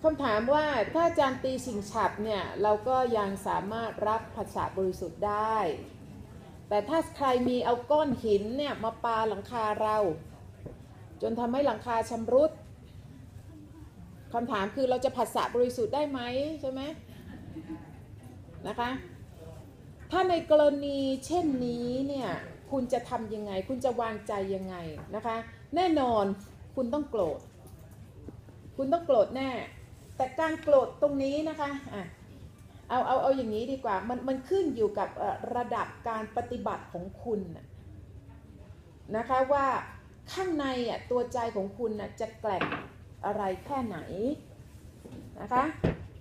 คำถามว่าถ้าอาจารย์ตีสิ่งฉับเนี่ยเราก็ยังสามารถรับผัสสะบริสุทธิ์ได้แต่ถ้าใครมีเอาก้อนหินเนี่ยมาปาหลังคาเราจนทำให้หลังคาชำรุดคำถามคือเราจะผัสสะบริสุทธิ์ได้ไหมใช่ไหมนะคะถ้าในกรณีเช่นนี้เนี่ยคุณจะทำยังไงคุณจะวางใจยังไงนะคะแน่นอนคุณต้องโกรธคุณต้องโกรธแน่แต่การโกรธตรงนี้นะคะเอาอย่างนี้ดีกว่ามันขึ้นอยู่กับระดับการปฏิบัติของคุณนะคะว่าข้างในตัวใจของคุณจะแกร่งอะไรแค่ไหนนะคะ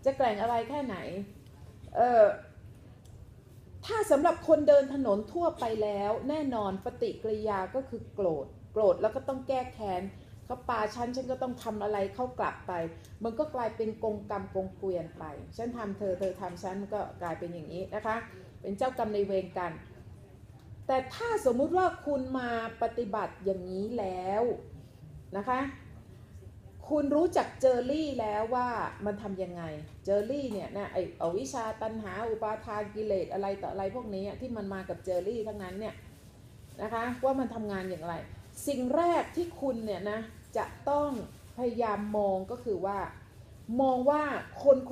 จะแกร่งอะไรแค่ไหนถ้าสำหรับคนเดินถนนทั่วไปแล้วแน่นอนปฏิกิริยาก็คือโกรธแล้วก็ต้องแก้แค้นเขาปาฉันก็ต้องทำอะไรเข้ากลับไปมันก็กลายเป็นกงกรรมกงเกวียนไปฉันทำเธอทำฉันมันก็กลายเป็นอย่างนี้นะคะเป็นเจ้ากรรมในเวรกันแต่ถ้าสมมุติว่าคุณมาปฏิบัติอย่างนี้แล้วนะคะคุณรู้จักเจอรี่แล้วว่ามันทำยังไงเจอรี่เนี่ยนะไอ้อวิชชาตัณหาอุปาทานกิเลสอะไรต่ออะไรพวกนี้ที่มันมากับเจอรี่ทั้งนั้นเนี่ยนะคะว่ามันทำงานอย่างไรสิ่งแรกที่คุณเนี่ยนะจะต้องพยายามมองก็คือว่ามองว่า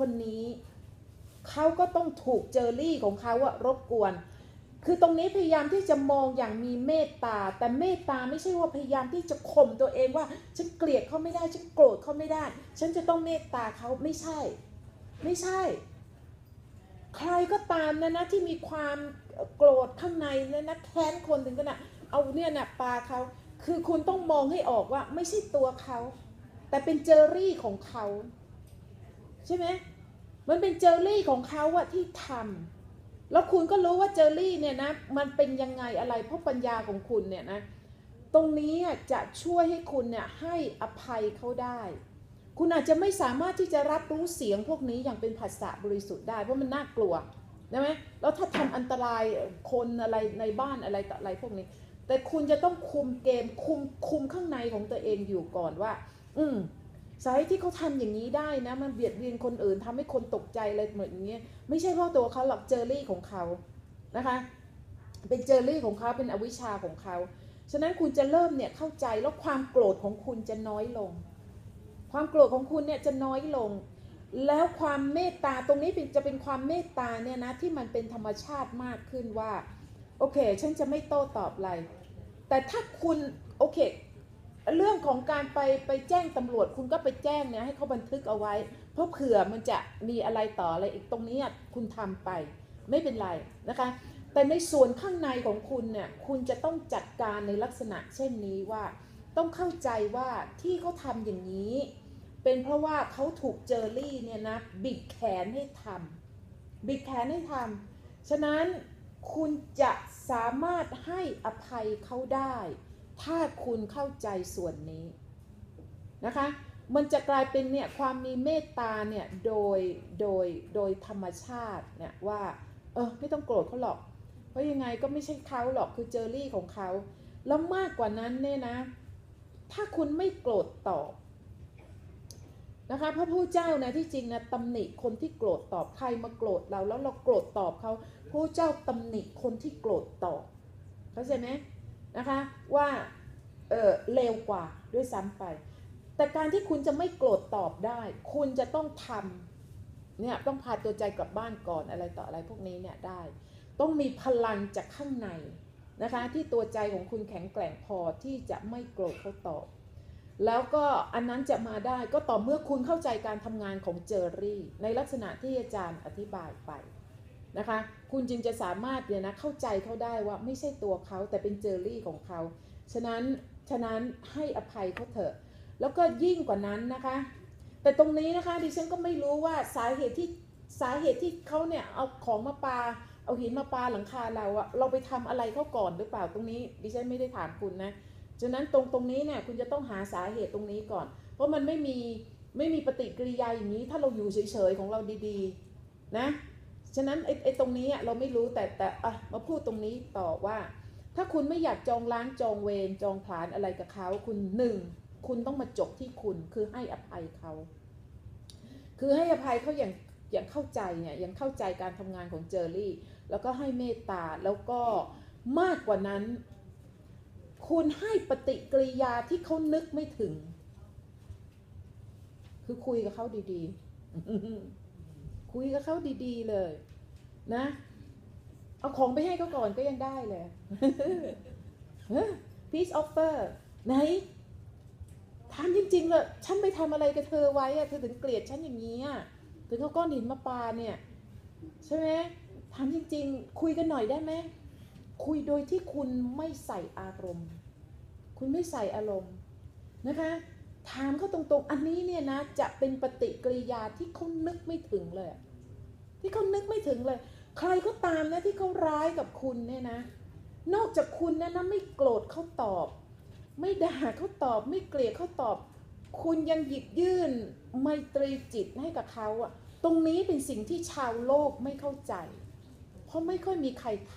คนนี้เขาก็ต้องถูกเจอรี่ของเขารบกวนคือตรงนี้พยายามที่จะมองอย่างมีเมตตาแต่เมตตาไม่ใช่ว่าพยายามที่จะข่มตัวเองว่าฉันเกลียดเขาไม่ได้ฉันโกรธเขาไม่ได้ฉันจะต้องเมตตาเขาไม่ใช่ใครก็ตามนะที่มีความโกรธข้างในนะแค้นคนถึงขนาดเอาเนี่ยนะปาเขาคือคุณต้องมองให้ออกว่าไม่ใช่ตัวเขาแต่เป็นเจอรี่ของเขาใช่ไหมมันเป็นเจอรี่ของเขาที่ทำแล้วคุณก็รู้ว่าเจอรี่เนี่ยนะมันเป็นยังไงอะไรเพราะปัญญาของคุณเนี่ยนะตรงนี้จะช่วยให้คุณเนี่ยให้อภัยเขาได้คุณอาจจะไม่สามารถที่จะรับรู้เสียงพวกนี้อย่างเป็นผัสสะบริสุทธิ์ได้เพราะมันน่ากลัวใช่ไหมแล้วถ้าทำอันตรายคนอะไรในบ้านอะไรต่ออะไรพวกนี้แต่คุณจะต้องคุมเกมคุมข้างในของตัวเองอยู่ก่อนว่าสาเหตุที่เขาทำอย่างนี้ได้นะมันเบียดเบียนคนอื่นทำให้คนตกใจอะไรเหมือนอย่างเงี้ยไม่ใช่เพราะตัวเขาหรอกเจอรี่ของเขานะคะเป็นเจอรี่ของเขาเป็นอวิชชาของเขาฉะนั้นคุณจะเริ่มเนี่ยเข้าใจแล้วความโกรธของคุณจะน้อยลงความโกรธของคุณเนี่ยจะน้อยลงแล้วความเมตตาตรงนี้จะเป็นความเมตตาเนี่ยนะที่มันเป็นธรรมชาติมากขึ้นว่าโอเคฉันจะไม่โต้ตอบอะไรแต่ถ้าคุณโอเคเรื่องของการไปแจ้งตำรวจคุณก็ไปแจ้งเนี่ยให้เขาบันทึกเอาไว้เพราะเผื่อมันจะมีอะไรต่ออะไรอีกตรงนี้คุณทำไปไม่เป็นไรนะคะแต่ในส่วนข้างในของคุณเนี่ยคุณจะต้องจัดการในลักษณะเช่นนี้ว่าต้องเข้าใจว่าที่เขาทำอย่างนี้เป็นเพราะว่าเขาถูกเจอรี่เนี่ยนะบิดแขนให้ทำฉะนั้นคุณจะสามารถให้อภัยเขาได้ถ้าคุณเข้าใจส่วนนี้นะคะมันจะกลายเป็นเนี่ยความมีเมตตาเนี่ยโดยธรรมชาติเนี่ยว่าไม่ต้องโกรธเขาหรอกเพราะยังไงก็ไม่ใช่เขาหรอกคือเจอรี่ของเขาแล้วมากกว่านั้นเนี่ยนะถ้าคุณไม่โกรธตอบนะคะพระพุทธเจ้านะที่จริงนะตำหนิคนที่โกรธตอบใครมาโกรธเราแล้วเราโกรธตอบเขาพระพุทธเจ้าตำหนิคนที่โกรธตอบเข้าใจไหมนะคะว่าเลวกว่าด้วยซ้ำไปแต่การที่คุณจะไม่โกรธตอบได้คุณจะต้องทำเนี่ยต้องพาตัวใจกลับบ้านก่อนอะไรต่ออะไรพวกนี้เนี่ยได้ต้องมีพลังจากข้างในนะคะที่ตัวใจของคุณแข็งแกร่งพอที่จะไม่โกรธเขาตอบแล้วก็อันนั้นจะมาได้ก็ต่อเมื่อคุณเข้าใจการทำงานของเจอรี่ในลักษณะที่อาจารย์อธิบายไปนะคะคุณจึงจะสามารถเนี่ยนะเข้าใจเขาได้ว่าไม่ใช่ตัวเขาแต่เป็นเจอรี่ของเขาฉะนั้นให้อภัยเขาเถอะแล้วก็ยิ่งกว่านั้นนะคะแต่ตรงนี้นะคะดิฉันก็ไม่รู้ว่าสาเหตุที่เขาเนี่ยเอาของมาปาเอาหินมาปาหลังคาเราไปทำอะไรเขาก่อนหรือเปล่าตรงนี้ดิฉันไม่ได้ถามคุณนะฉะนั้นตรงนี้เนี่ยคุณจะต้องหาสาเหตุตรงนี้ก่อนเพราะมันไม่มีปฏิกิริยาอย่างนี้ถ้าเราอยู่เฉยๆของเราดีๆนะฉะนั้นไอ้ตรงนี้เราไม่รู้แต่มาพูดตรงนี้ต่อว่าถ้าคุณไม่อยากจองล้างจองเวรจองผลาญอะไรกับเขาคุณต้องมาจบที่คุณคือให้อภัยเขา คือให้อภัยเขาอย่างเข้าใจเนี่ยยังเข้าใจการทำงานของเจอรี่แล้วก็ให้เมตตาแล้วก็มากกว่านั้นคุณให้ปฏิกิริยาที่เขานึกไม่ถึงคือคุยกับเขาดีๆคุยกับเขาดีๆเลยนะเอาของไปให้เขาก่อนก็ยังได้เลย peace offer ไหนถามจริงๆเลยฉันไปทำอะไรกับเธอไว้อะเธอถึงเกลียดฉันอย่างนี้อะถึงเอาก้อนหินมาปาเนี่ยใช่ไหมถามจริงๆคุยกันหน่อยได้ไหมคุยโดยที่คุณไม่ใส่อารมณ์คุณไม่ใส่อารมณ์นะคะถามเขาตรงๆอันนี้เนี่ยนะจะเป็นปฏิกิริยาที่เขานึกไม่ถึงเลยที่เขานึกไม่ถึงเลยใครก็ตามนะที่เขาร้ายกับคุณเนี่ยนะนอกจากคุณนะไม่โกรธเขาตอบไม่ด่าเขาตอบไม่เกลียดเขาตอบคุณยังหยิบยื่นไมตรีจิตให้กับเขาอะตรงนี้เป็นสิ่งที่ชาวโลกไม่เข้าใจเพราะไม่ค่อยมีใครท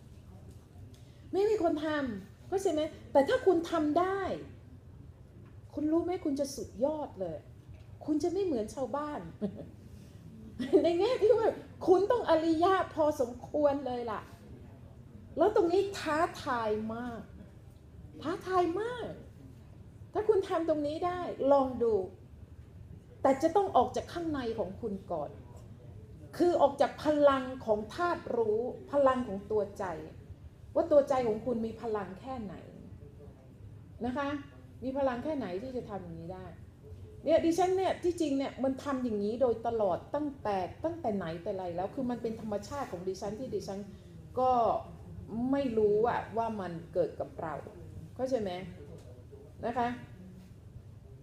ำไม่มีคนทำเข้าใจไหมแต่ถ้าคุณทำได้คุณรู้ไหมคุณจะสุดยอดเลยคุณจะไม่เหมือนชาวบ้าน ในแง่ที่ว่าคุณต้องอริยะพอสมควรเลยล่ะแล้วตรงนี้ท้าทายมากท้าทายมากถ้าคุณทำตรงนี้ได้ลองดูแต่จะต้องออกจากข้างในของคุณก่อนคือออกจากพลังของธาตุรู้พลังของตัวใจว่าตัวใจของคุณมีพลังแค่ไหนนะคะมีพลังแค่ไหนที่จะทำอย่างนี้ได้เนี่ยดิฉันเนี่ยที่จริงเนี่ยมันทำอย่างนี้โดยตลอดตั้งแต่ไหนแต่ไรแล้วคือมันเป็นธรรมชาติของดิฉันที่ดิฉันก็ไม่รู้ว่ามันเกิดกับเราเข้าใจไหมนะคะ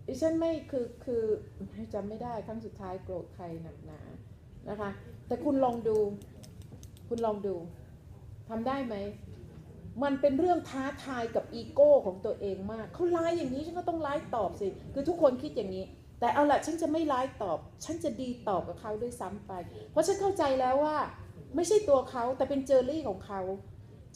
ดิฉันไม่คือจำไม่ได้ครั้งสุดท้ายโกรธใครหนักหนานะคะแต่คุณลองดูทำได้ไหมมันเป็นเรื่องท้าทายกับอีโก้ของตัวเองมากเขาไลฟ์อย่างนี้ฉันก็ต้องไลฟ์ตอบสิคือทุกคนคิดอย่างนี้แต่เอาละฉันจะไม่ไลฟ์ตอบฉันจะดีตอบกับเขาด้วยซ้ำไปเพราะฉันเข้าใจแล้วว่าไม่ใช่ตัวเขาแต่เป็นเจอรี่ของเขา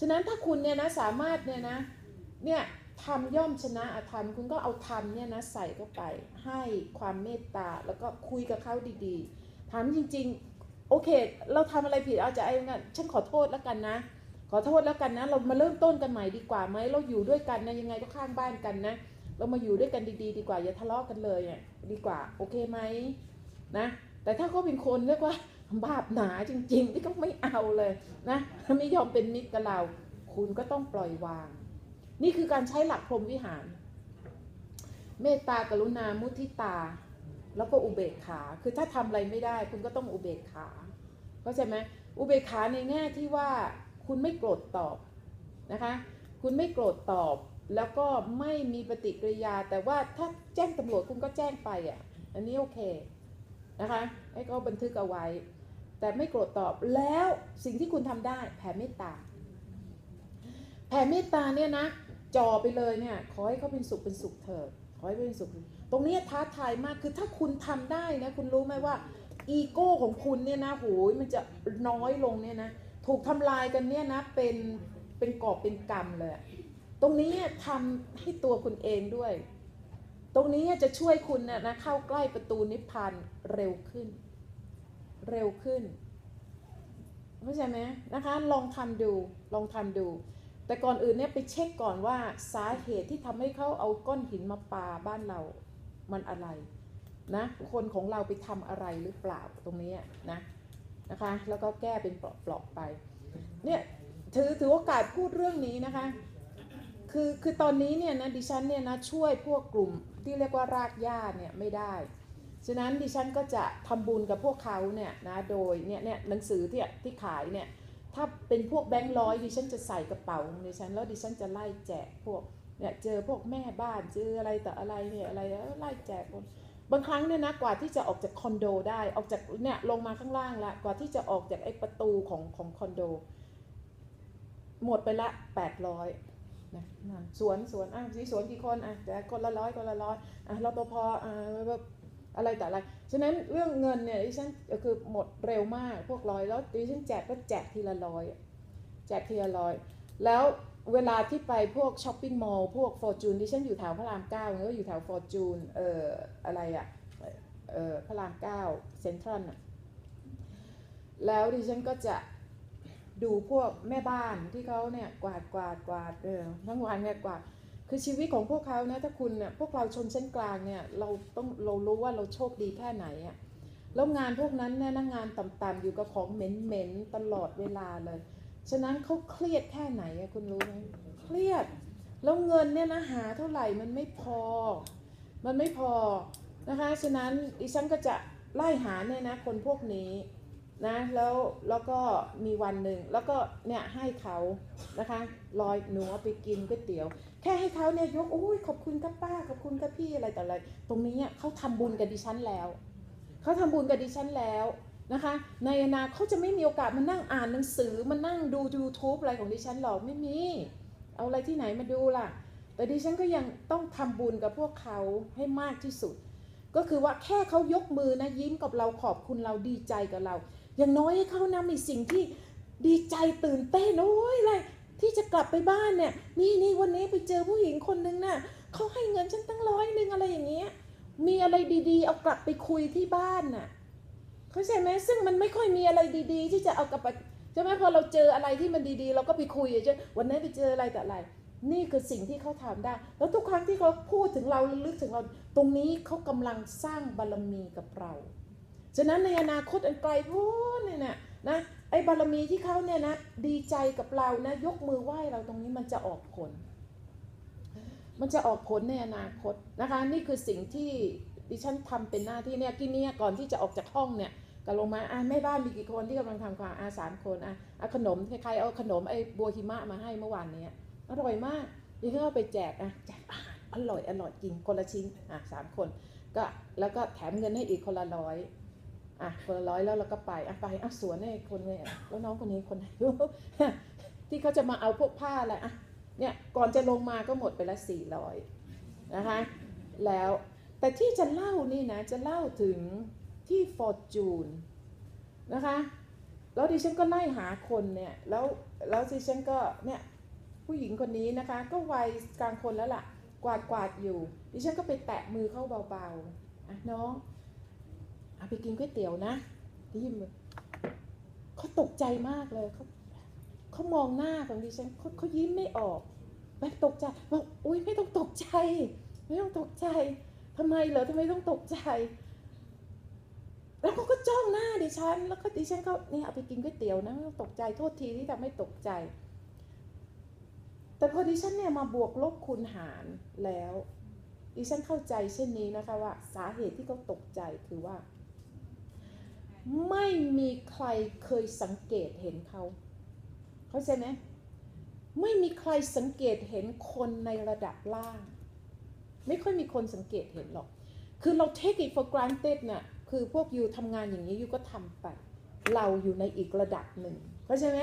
ฉะนั้นถ้าคุณเนี่ยนะสามารถเนี่ยธรรมย่อมชนะอธรรมคุณก็เอาธรรมเนี่ยนะใส่เข้าไปให้ความเมตตาแล้วก็คุยกับเขาดีๆถามจริงๆโอเคเราทำอะไรผิดเอาจะไอ้งั้นฉันขอโทษแล้วกันนะขอโทษแล้วกันนะเรามาเริ่มต้นกันใหม่ดีกว่าไหมเราอยู่ด้วยกันนะยังไงก็ข้างบ้านกันนะเรามาอยู่ด้วยกันดีๆดีกว่าอย่าทะเลาะกันเลยดีกว่าโอเคไหมนะแต่ถ้าเขาเป็นคนเรียกว่าบาปหนาจริงๆที่เขาไม่เอาเลยนะไม่ยอมเป็นมิตรกับเราคุณก็ต้องปล่อยวางนี่คือการใช้หลักพรหมวิหารเมตตากรุณามุทิตาแล้วก็อุเบกขาคือถ้าทำอะไรไม่ได้คุณก็ต้องอุเบกขาเข้าใจไหมอุเบกขาในแง่ที่ว่าคุณไม่โกรธตอบนะคะคุณไม่โกรธตอบแล้วก็ไม่มีปฏิกิริยาแต่ว่าถ้าแจ้งตำรวจคุณก็แจ้งไปอันนี้โอเคนะคะให้เขาบันทึกเอาไว้แต่ไม่โกรธตอบแล้วสิ่งที่คุณทำได้แผ่เมตตาแผ่เมตตาเนี่ยนะจ่อไปเลยเนี่ยขอให้เขาเป็นสุขเถิดขอให้เป็นสุขตรงนี้ท้าทายมากคือถ้าคุณทำได้นะคุณรู้ไหมว่าอีโก้ของคุณเนี่ยนะโหยมันจะน้อยลงเนี่ยนะถูกทำลายกันเนี่ยนะเป็นกอบเป็นกำเลยตรงนี้ทำให้ตัวคุณเองด้วยตรงนี้จะช่วยคุณนะเข้าใกล้ประตูนิพพานเร็วขึ้นเข้าใจไหมนะคะลองทำดูแต่ก่อนอื่นเนี่ยไปเช็คก่อนว่าสาเหตุที่ทำให้เขาเอาก้อนหินมาปาบ้านเรามันอะไรนะคนของเราไปทำอะไรหรือเปล่าตรงนี้นะคะแล้วก็แก้เป็นเปลาะๆไปเนี่ยถือโอกาสพูดเรื่องนี้นะคะคือตอนนี้เนี่ยนะดิฉันเนี่ยนะช่วยพวกกลุ่มที่เรียกว่ารากหญ้าเนี่ยไม่ได้ฉะนั้นดิฉันก็จะทำบุญกับพวกเขาเนี่ยนะโดยเนี่ยหนังสือที่ขายเนี่ยถ้าเป็นพวกแบงค์ร้อยดิฉันจะใส่กระเป๋าของดิฉันแล้วดิฉันจะไล่แจกพวกเนี่ยเจอพวกแม่บ้านเจออะไรแต่อะไรเนี่ยอะไรไล่แจกบางครั้งเนี่ยนะกว่าที่จะออกจากคอนโดได้ออกจากเนี่ยลงมาข้างล่างละกว่าที่จะออกจากไอ้ประตูของคอนโดหมดไปละ800นะสวนสีสวนกี่คนแต่คนละร้อยรปภอะไรแต่อะไรฉะนั้นเรื่องเงินเนี่ยดิฉันคือหมดเร็วมากพวกร้อยแล้วดิฉันแจกก็แจกทีละร้อยแล้วเวลาที่ไปพวกช้อปปิ้งมอลล์พวกฟอร์จูนดิฉันอยู่แถวพระราม9แล้วอยู่แถวฟอร์จูนอะไร พระราม9เซ็นทรัลน่ะแล้วดิฉันก็จะดูพวกแม่บ้านที่เขาเนี่ยกวาดทั้งวันเนี่ยกวาดคือชีวิตของพวกเขานะถ้าคุณเนี่ยพวกเราชนชั้นกลางเนี่ยเรารู้ว่าเราโชคดีแค่ไหนอะแล้วงานพวกนั้นเนี่ยงานต่ำๆอยู่กับของเหม็นๆตลอดเวลาเลยฉะนั้นเขาเครียดแค่ไหนอะคุณรู้ไหมเครียดแล้วเงินเนี่ยนะหาเท่าไหร่มันไม่พอนะคะฉะนั้นดิฉันก็จะไล่หาเนี่ยนะคนพวกนี้นะแล้วก็มีวันหนึ่งแล้วก็เนี่ยให้เขานะคะลอยหนูไปกินก๋วยเตี๋ยวแค่ให้เขาเนี่ยยกโอ้ยขอบคุณครับป้าขอบคุณครับพี่อะไรแต่อะไรตรงนี้เขาทำบุญกับดิฉันแล้วนะคะในอนาคตเขาจะไม่มีโอกาสมานั่งอ่านหนังสือมานั่งดู YouTube อะไรของดิฉันหรอกไม่มีเอาอะไรที่ไหนมาดูล่ะแต่ดิฉันก็ยังต้องทำบุญกับพวกเขาให้มากที่สุดก็คือว่าแค่เขายกมือนะยิ้มกับเราขอบคุณเราดีใจกับเราอย่างน้อยให้เขานะมีสิ่งที่ดีใจตื่นเต้นโอ้ยอะไรที่จะกลับไปบ้านเนี่ยนี่วันนี้ไปเจอผู้หญิงคนนึงน่ะเขาให้เงินฉันตั้ง100อะไรอย่างเงี้ยมีอะไรดีๆเอากลับไปคุยที่บ้านน่ะเข้าใจไหมซึ่งมันไม่ค่อยมีอะไรดีๆที่จะเอากลับไปใช่ไหมพอเราเจออะไรที่มันดีๆเราก็ไปคุยใช่วันนี้ไปเจออะไรแต่อะไรนี่คือสิ่งที่เขาทำได้แล้วทุกครั้งที่เขาพูดถึงเราลึกถึงเราตรงนี้เขากำลังสร้างบารมีกับเราฉะนั้นในอนาคตอันไกลโพ้นเนี่ยนะไอ้บารมีที่เขาเนี่ยนะดีใจกับเรานะยกมือไหว้เราตรงนี้มันจะออกผลในอนาคตนะคะนี่คือสิ่งที่ดิฉันทำเป็นหน้าที่เนี่ยกินเนี่ยก่อนที่จะออกจากห้องเนี่ยก็ลงมาแม่บ้านมีกี่คนที่กำลังทำความ3 คนขนมใครเอาขนมไอ้บัวหิมะมาให้เมื่อวานนี้อร่อยมากดิฉันก็ไปแจกแจกอาหารอร่อยจริงคนละชิ้น3 คนก็แล้วก็แถมเงินให้อีกคนละ100คนละ100แล้วเราก็ไปสวนให้คนเนี่ยแล้วน้องคนนี้คนไหนที่เขาจะมาเอาพวกผ้าอะไรเนี่ยก่อนจะลงมาก็หมดไปละ400นะคะแล้วแต่ที่จะเล่านี่นะจะเล่าถึงที่ฟอร์จูนนะคะแล้วดิฉันก็ไล่หาคนเนี่ยแล้วดิฉันก็เนี่ยผู้หญิงคนนี้นะคะก็วัยกลางคนแล้วล่ะกวาดอยู่ดิฉันก็ไปแตะมือเขาเบาๆน้องไปกินก๋วยเตี๋ยวนะยิ้มเขาตกใจมากเลยเขามองหน้าของดิฉันเขายิ้มไม่ออกแบบตกใจบอกอุ้ยไม่ต้องตกใจทำไมเหรอทำไมต้องตกใจแล้วเขาก็จ้องหน้าดิฉันแล้วก็ดิฉันก็เนี่ยเอาไปกินก๋วยเตี๋ยวนะไม่ต้องตกใจโทษทีที่ทำให้ตกใจแต่พอดิฉันเนี่ยมาบวกลบคูณหารแล้วดิฉันเข้าใจเช่นนี้นะคะว่าสาเหตุที่เขาตกใจคือว่าไม่มีใครเคยสังเกตเห็นเขาเข้าใจไหมไม่มีใครสังเกตเห็นคนในระดับล่างไม่ค่อยมีคนสังเกตเห็นหรอกคือเรา take it for granted น่ะคือพวกยูทำงานอย่างนี้ยูก็ทำไปเราอยู่ในอีกระดับหนึ่งเข้าใจไหม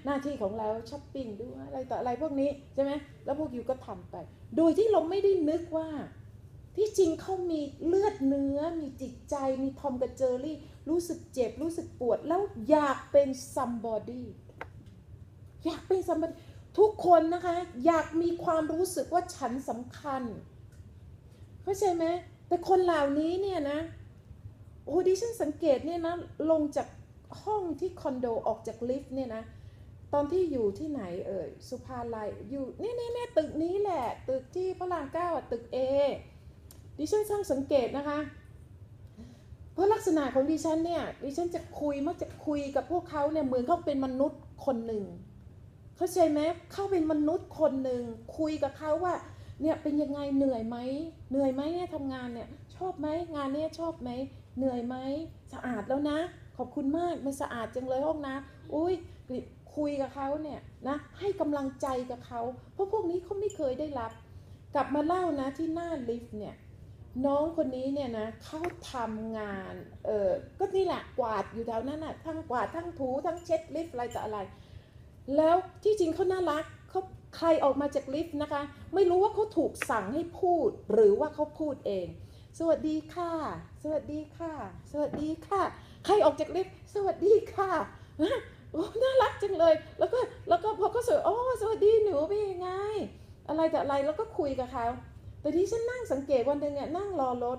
หน้าที่ของเราช้อปปิ้งดูอะไรต่ออะไรพวกนี้ใช่ไหมแล้วพวกยูก็ทำไปโดยที่เราไม่ได้นึกว่าที่จริงเขามีเลือดเนื้อมีจิตใจมีทอมกับเจอรี่รู้สึกเจ็บรู้สึกปวดแล้วอยากเป็น somebody อยากเป็น somebody ทุกคนนะคะอยากมีความรู้สึกว่าฉันสำคัญเข้าใจไหมแต่คนเหล่านี้เนี่ยนะโอ้ดิฉันสังเกตเนี่ยนะลงจากห้องที่คอนโดออกจากลิฟต์เนี่ยนะตอนที่อยู่ที่ไหนสุภาลัยอยู่เนี่ยตึกนี้แหละตึกที่พระราม9ตึก A ดิฉันสร้างสังเกตนะคะเพราะลักษณะของดิฉันเนี่ยดิฉันจะมักจะคุยกับพวกเขาเนี่ยเหมือนเขาเป็นมนุษย์คนหนึ่งเข้าใจไหมเขาเป็นมนุษย์คนหนึ่งคุยกับเขาว่าเนี่ยเป็นยังไงเหนื่อยไหมเนี่ยทำงานเนี่ยชอบไหมงานเนี่ยชอบไหมเหนื่อยไหมสะอาดแล้วนะขอบคุณมากมันสะอาดจังเลยห้องน้ำอุ้ยคุยกับเขาเนี่ยนะให้กำลังใจกับเขาเพราะพวกนี้เขาไม่เคยได้รับกลับมาเล่านะที่หน้าลิฟต์เนี่ยน้องคนนี้เนี่ยนะเขาทำงานก็นี่แหละกวาดอยู่แถวนั้นน่ะทั้งกวาดทั้งถูทั้งเช็ดลิฟต์อะไรต่ออะไรแล้วที่จริงเขาน่ารักเขาใครออกมาจากลิฟต์นะคะไม่รู้ว่าเขาถูกสั่งให้พูดหรือว่าเขาพูดเองสวัสดีค่ะสวัสดีค่ะสวัสดีค่ะใครออกจากลิฟต์สวัสดีค่ะโอ้น่ารักจังเลยแล้วก็พอเขาสวัสดีหนูเป็นยังไงอะไรแต่อะไรแล้วก็คุยกับเขาแต่ที่ฉันนั่งสังเกตวันหนึ่งเนี่ยนั่งรอรถ